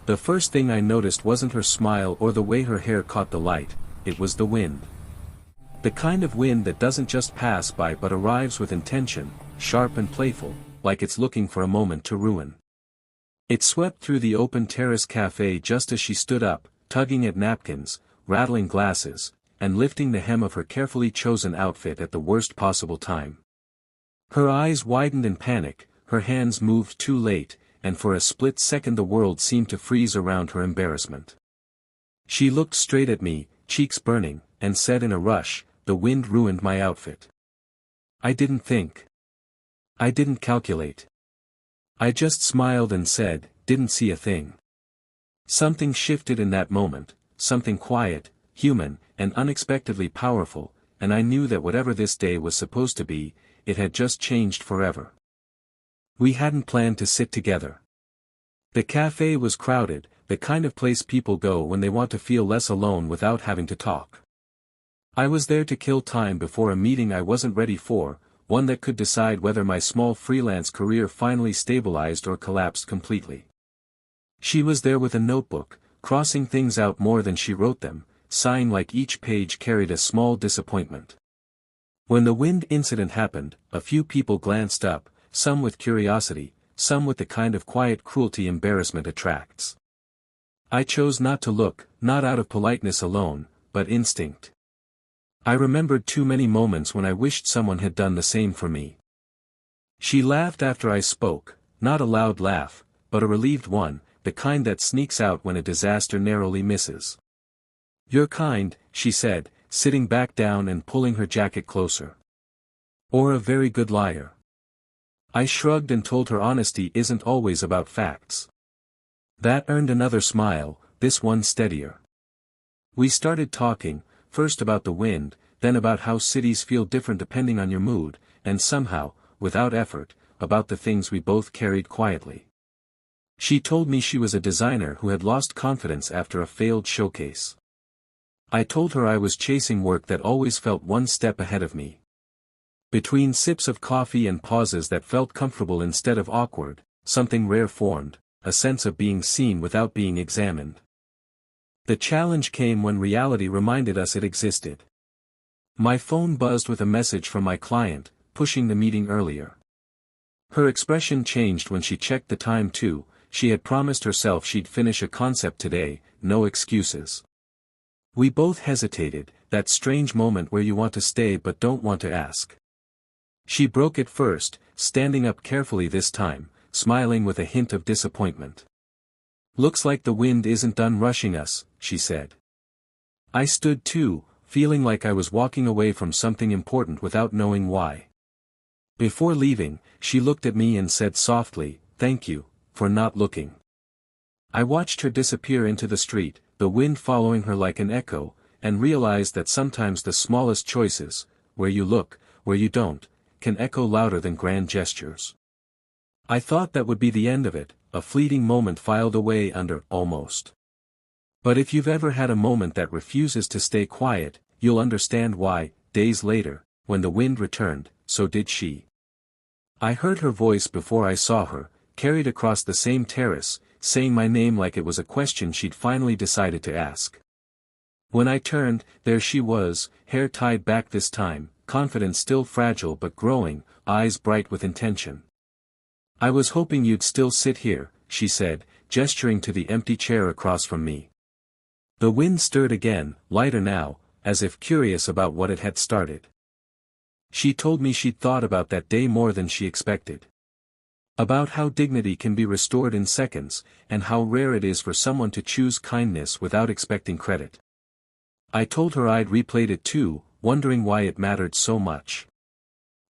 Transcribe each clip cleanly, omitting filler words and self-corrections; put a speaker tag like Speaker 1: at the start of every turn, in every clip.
Speaker 1: The first thing I noticed wasn't her smile or the way her hair caught the light, it was the wind. The kind of wind that doesn't just pass by but arrives with intention, sharp and playful, like it's looking for a moment to ruin. It swept through the open terrace cafe just as she stood up, tugging at napkins, rattling glasses, and lifting the hem of her carefully chosen outfit at the worst possible time. Her eyes widened in panic, her hands moved too late, and for a split second the world seemed to freeze around her embarrassment. She looked straight at me, cheeks burning, and said in a rush, "The wind ruined my outfit. I didn't think. I didn't calculate." I just smiled and said, "Didn't see a thing." Something shifted in that moment, something quiet, human, and unexpectedly powerful, and I knew that whatever this day was supposed to be, it had just changed forever. We hadn't planned to sit together. The cafe was crowded, the kind of place people go when they want to feel less alone without having to talk. I was there to kill time before a meeting I wasn't ready for, one that could decide whether my small freelance career finally stabilized or collapsed completely. She was there with a notebook, crossing things out more than she wrote them, sighing like each page carried a small disappointment. When the wind incident happened, a few people glanced up, some with curiosity, some with the kind of quiet cruelty embarrassment attracts. I chose not to look, not out of politeness alone, but instinct. I remembered too many moments when I wished someone had done the same for me. She laughed after I spoke, not a loud laugh, but a relieved one, the kind that sneaks out when a disaster narrowly misses. "You're kind," she said, sitting back down and pulling her jacket closer. "Or a very good liar." I shrugged and told her honesty isn't always about facts. That earned another smile, this one steadier. We started talking, first about the wind, then about how cities feel different depending on your mood, and somehow, without effort, about the things we both carried quietly. She told me she was a designer who had lost confidence after a failed showcase. I told her I was chasing work that always felt one step ahead of me. Between sips of coffee and pauses that felt comfortable instead of awkward, something rare formed, a sense of being seen without being examined. The challenge came when reality reminded us it existed. My phone buzzed with a message from my client, pushing the meeting earlier. Her expression changed when she checked the time too. She had promised herself she'd finish a concept today, no excuses. We both hesitated, that strange moment where you want to stay but don't want to ask. She broke it first, standing up carefully this time, smiling with a hint of disappointment. "Looks like the wind isn't done rushing us," she said. I stood too, feeling like I was walking away from something important without knowing why. Before leaving, she looked at me and said softly, "Thank you, for not looking." I watched her disappear into the street, the wind following her like an echo, and realized that sometimes the smallest choices, where you look, where you don't, can echo louder than grand gestures. I thought that would be the end of it, a fleeting moment filed away under almost. But if you've ever had a moment that refuses to stay quiet, you'll understand why. Days later, when the wind returned, so did she. I heard her voice before I saw her, carried across the same terrace, saying my name like it was a question she'd finally decided to ask. When I turned, there she was, hair tied back this time, confidence still fragile but growing, eyes bright with intention. "I was hoping you'd still sit here," she said, gesturing to the empty chair across from me. The wind stirred again, lighter now, as if curious about what it had started. She told me she'd thought about that day more than she expected. About how dignity can be restored in seconds, and how rare it is for someone to choose kindness without expecting credit. I told her I'd replayed it too, wondering why it mattered so much.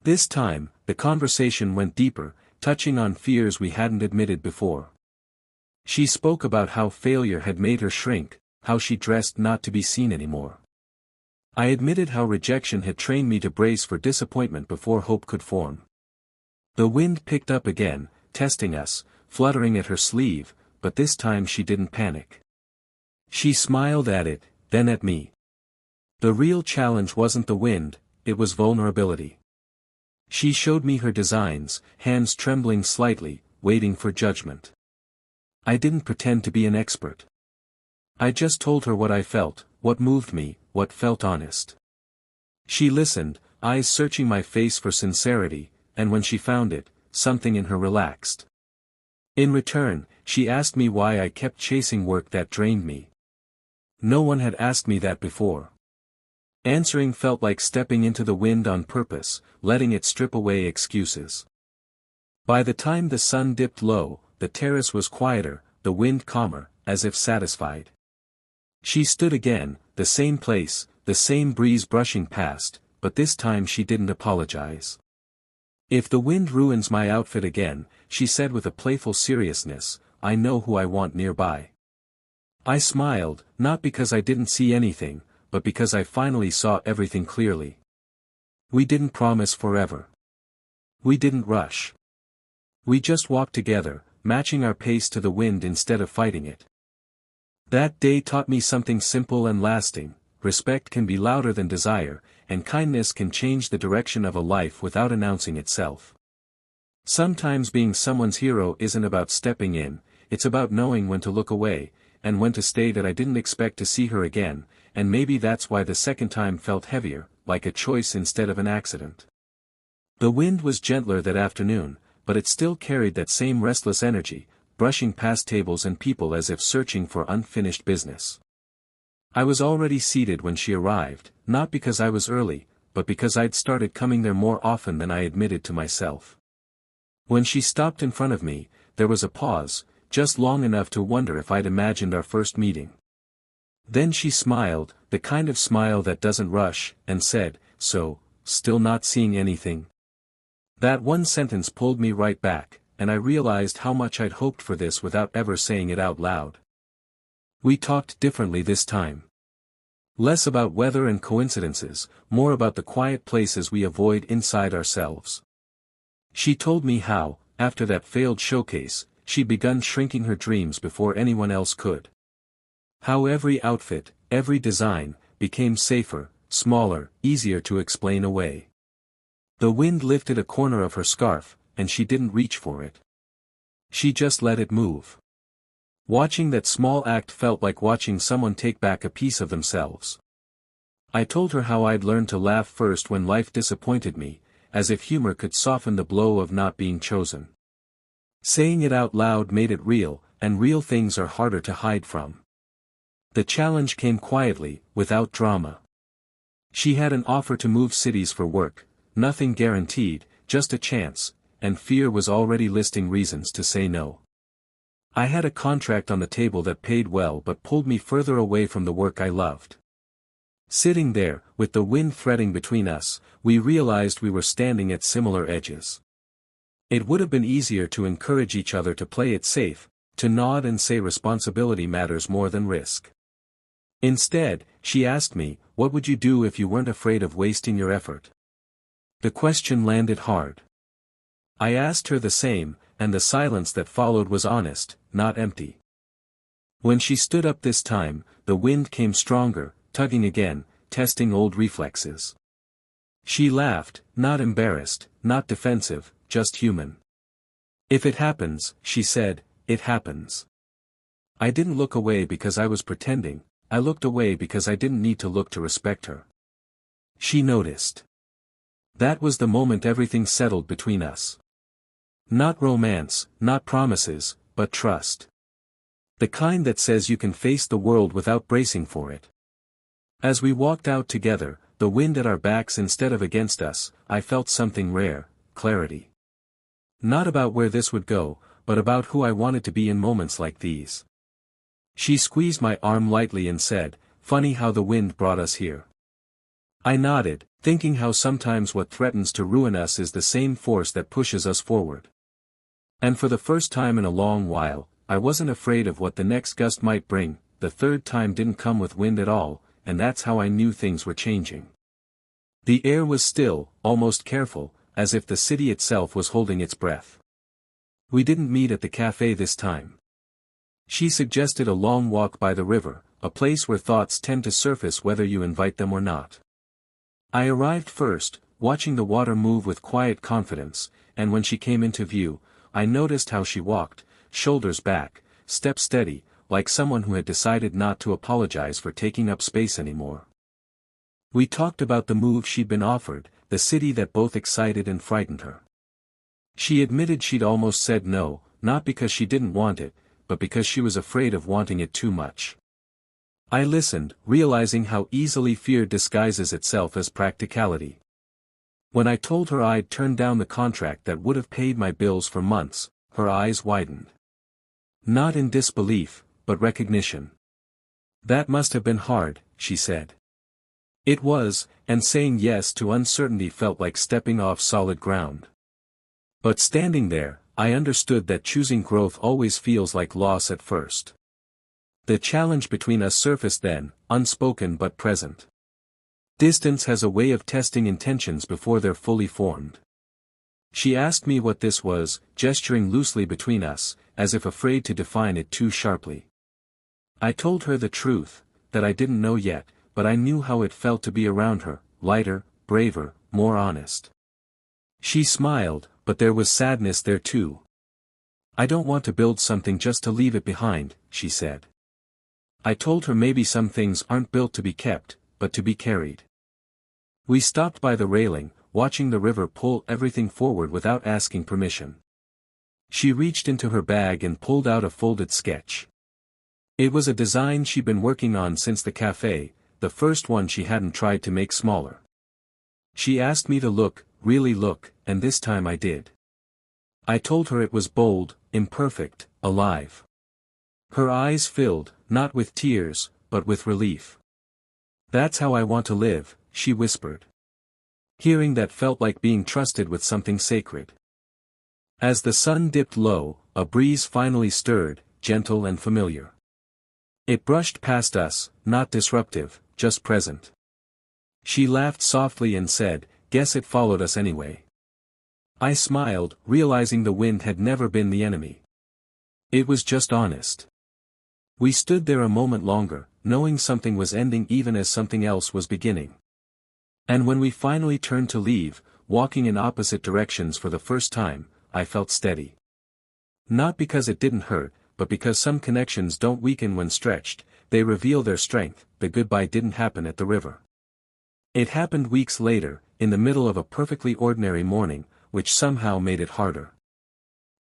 Speaker 1: This time, the conversation went deeper, touching on fears we hadn't admitted before. She spoke about how failure had made her shrink, how she dressed not to be seen anymore. I admitted how rejection had trained me to brace for disappointment before hope could form. The wind picked up again, testing us, fluttering at her sleeve, but this time she didn't panic. She smiled at it, then at me. The real challenge wasn't the wind, it was vulnerability. She showed me her designs, hands trembling slightly, waiting for judgment. I didn't pretend to be an expert. I just told her what I felt, what moved me, what felt honest. She listened, eyes searching my face for sincerity, and when she found it, something in her relaxed. In return, she asked me why I kept chasing work that drained me. No one had asked me that before. Answering felt like stepping into the wind on purpose, letting it strip away excuses. By the time the sun dipped low, the terrace was quieter, the wind calmer, as if satisfied. She stood again, the same place, the same breeze brushing past, but this time she didn't apologize. "If the wind ruins my outfit again," she said with a playful seriousness, "I know who I want nearby." I smiled, not because I didn't see anything, but because I finally saw everything clearly. We didn't promise forever. We didn't rush. We just walked together, matching our pace to the wind instead of fighting it. That day taught me something simple and lasting: respect can be louder than desire, and kindness can change the direction of a life without announcing itself. Sometimes being someone's hero isn't about stepping in, it's about knowing when to look away, and when to stay. That I didn't expect to see her again, and maybe that's why the second time felt heavier, like a choice instead of an accident. The wind was gentler that afternoon, but it still carried that same restless energy, brushing past tables and people as if searching for unfinished business. I was already seated when she arrived, not because I was early, but because I'd started coming there more often than I admitted to myself. When she stopped in front of me, there was a pause, just long enough to wonder if I'd imagined our first meeting. Then she smiled, the kind of smile that doesn't rush, and said, "So, still not seeing anything?" That one sentence pulled me right back, and I realized how much I'd hoped for this without ever saying it out loud. We talked differently this time. Less about weather and coincidences, more about the quiet places we avoid inside ourselves. She told me how, after that failed showcase, she'd begun shrinking her dreams before anyone else could. How every outfit, every design, became safer, smaller, easier to explain away. The wind lifted a corner of her scarf, and she didn't reach for it. She just let it move. Watching that small act felt like watching someone take back a piece of themselves. I told her how I'd learned to laugh first when life disappointed me, as if humor could soften the blow of not being chosen. Saying it out loud made it real, and real things are harder to hide from. The challenge came quietly, without drama. She had an offer to move cities for work, nothing guaranteed, just a chance, and fear was already listing reasons to say no. I had a contract on the table that paid well but pulled me further away from the work I loved. Sitting there, with the wind threading between us, we realized we were standing at similar edges. It would have been easier to encourage each other to play it safe, to nod and say responsibility matters more than risk. Instead, she asked me, "What would you do if you weren't afraid of wasting your effort?" The question landed hard. I asked her the same, and the silence that followed was honest, not empty. When she stood up this time, the wind came stronger, tugging again, testing old reflexes. She laughed, not embarrassed, not defensive, just human. "If it happens," she said, "it happens." I didn't look away because I was pretending, I looked away because I didn't need to look to respect her. She noticed. That was the moment everything settled between us. Not romance, not promises, but trust. The kind that says you can face the world without bracing for it. As we walked out together, the wind at our backs instead of against us, I felt something rare: clarity. Not about where this would go, but about who I wanted to be in moments like these. She squeezed my arm lightly and said, "Funny how the wind brought us here." I nodded, thinking how sometimes what threatens to ruin us is the same force that pushes us forward. And for the first time in a long while, I wasn't afraid of what the next gust might bring. The third time didn't come with wind at all, and that's how I knew things were changing. The air was still, almost careful, as if the city itself was holding its breath. We didn't meet at the cafe this time. She suggested a long walk by the river, a place where thoughts tend to surface whether you invite them or not. I arrived first, watching the water move with quiet confidence, and when she came into view, I noticed how she walked, shoulders back, step steady, like someone who had decided not to apologize for taking up space anymore. We talked about the move she'd been offered, the city that both excited and frightened her. She admitted she'd almost said no, not because she didn't want it, but because she was afraid of wanting it too much. I listened, realizing how easily fear disguises itself as practicality. When I told her I'd turned down the contract that would have paid my bills for months, her eyes widened. Not in disbelief, but recognition. That must have been hard, she said. It was, and saying yes to uncertainty felt like stepping off solid ground. But standing there, I understood that choosing growth always feels like loss at first. The challenge between us surfaced then, unspoken but present. Distance has a way of testing intentions before they're fully formed. She asked me what this was, gesturing loosely between us, as if afraid to define it too sharply. I told her the truth, that I didn't know yet, but I knew how it felt to be around her, lighter, braver, more honest. She smiled, but there was sadness there too. I don't want to build something just to leave it behind, she said. I told her maybe some things aren't built to be kept, but to be carried. We stopped by the railing, watching the river pull everything forward without asking permission. She reached into her bag and pulled out a folded sketch. It was a design she'd been working on since the cafe, the first one she hadn't tried to make smaller. She asked me to look, really look, and this time I did. I told her it was bold, imperfect, alive. Her eyes filled, not with tears, but with relief. That's how I want to live, she whispered. Hearing that felt like being trusted with something sacred. As the sun dipped low, a breeze finally stirred, gentle and familiar. It brushed past us, not disruptive, just present. She laughed softly and said, "Guess it followed us anyway." I smiled, realizing the wind had never been the enemy. It was just honest. We stood there a moment longer, knowing something was ending even as something else was beginning. And when we finally turned to leave, walking in opposite directions for the first time, I felt steady. Not because it didn't hurt, but because some connections don't weaken when stretched, they reveal their strength. The goodbye didn't happen at the river. It happened weeks later, in the middle of a perfectly ordinary morning, which somehow made it harder.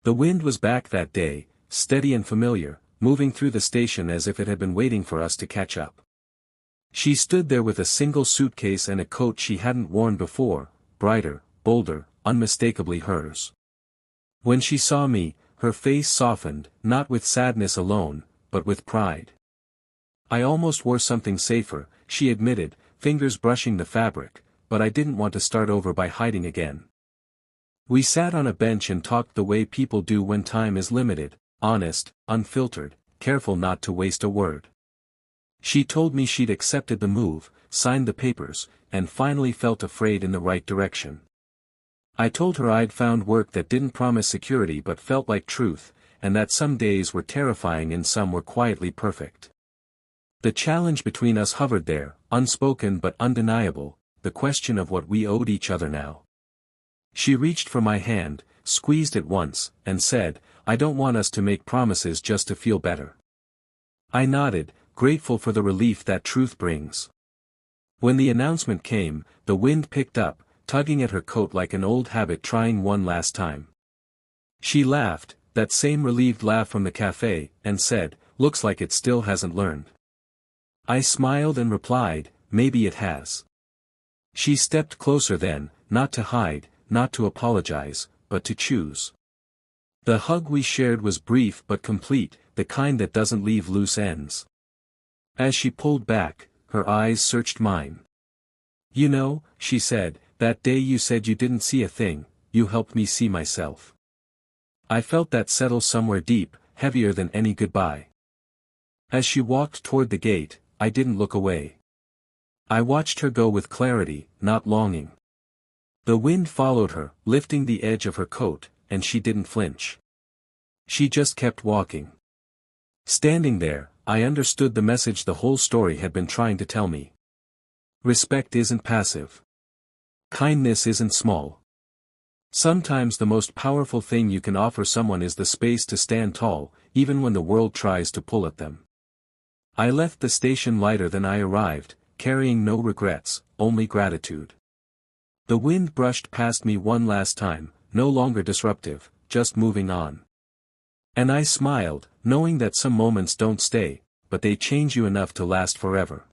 Speaker 1: The wind was back that day, steady and familiar, moving through the station as if it had been waiting for us to catch up. She stood there with a single suitcase and a coat she hadn't worn before, brighter, bolder, unmistakably hers. When she saw me, her face softened, not with sadness alone, but with pride. I almost wore something safer, she admitted, fingers brushing the fabric, but I didn't want to start over by hiding again. We sat on a bench and talked the way people do when time is limited, honest, unfiltered, careful not to waste a word. She told me she'd accepted the move, signed the papers, and finally felt afraid in the right direction. I told her I'd found work that didn't promise security but felt like truth, and that some days were terrifying and some were quietly perfect. The challenge between us hovered there, unspoken but undeniable, the question of what we owed each other now. She reached for my hand, squeezed it once, and said, "I don't want us to make promises just to feel better." I nodded, grateful for the relief that truth brings. When the announcement came, the wind picked up, tugging at her coat like an old habit trying one last time. She laughed, that same relieved laugh from the cafe, and said, "Looks like it still hasn't learned." I smiled and replied, "Maybe it has." She stepped closer then, not to hide, not to apologize, but to choose. The hug we shared was brief but complete, the kind that doesn't leave loose ends. As she pulled back, her eyes searched mine. "You know," she said, "that day you said you didn't see a thing, you helped me see myself." I felt that settle somewhere deep, heavier than any goodbye. As she walked toward the gate, I didn't look away. I watched her go with clarity, not longing. The wind followed her, lifting the edge of her coat, and she didn't flinch. She just kept walking. Standing there, I understood the message the whole story had been trying to tell me. Respect isn't passive. Kindness isn't small. Sometimes the most powerful thing you can offer someone is the space to stand tall, even when the world tries to pull at them. I left the station lighter than I arrived, carrying no regrets, only gratitude. The wind brushed past me one last time, no longer disruptive, just moving on. And I smiled, knowing that some moments don't stay, but they change you enough to last forever.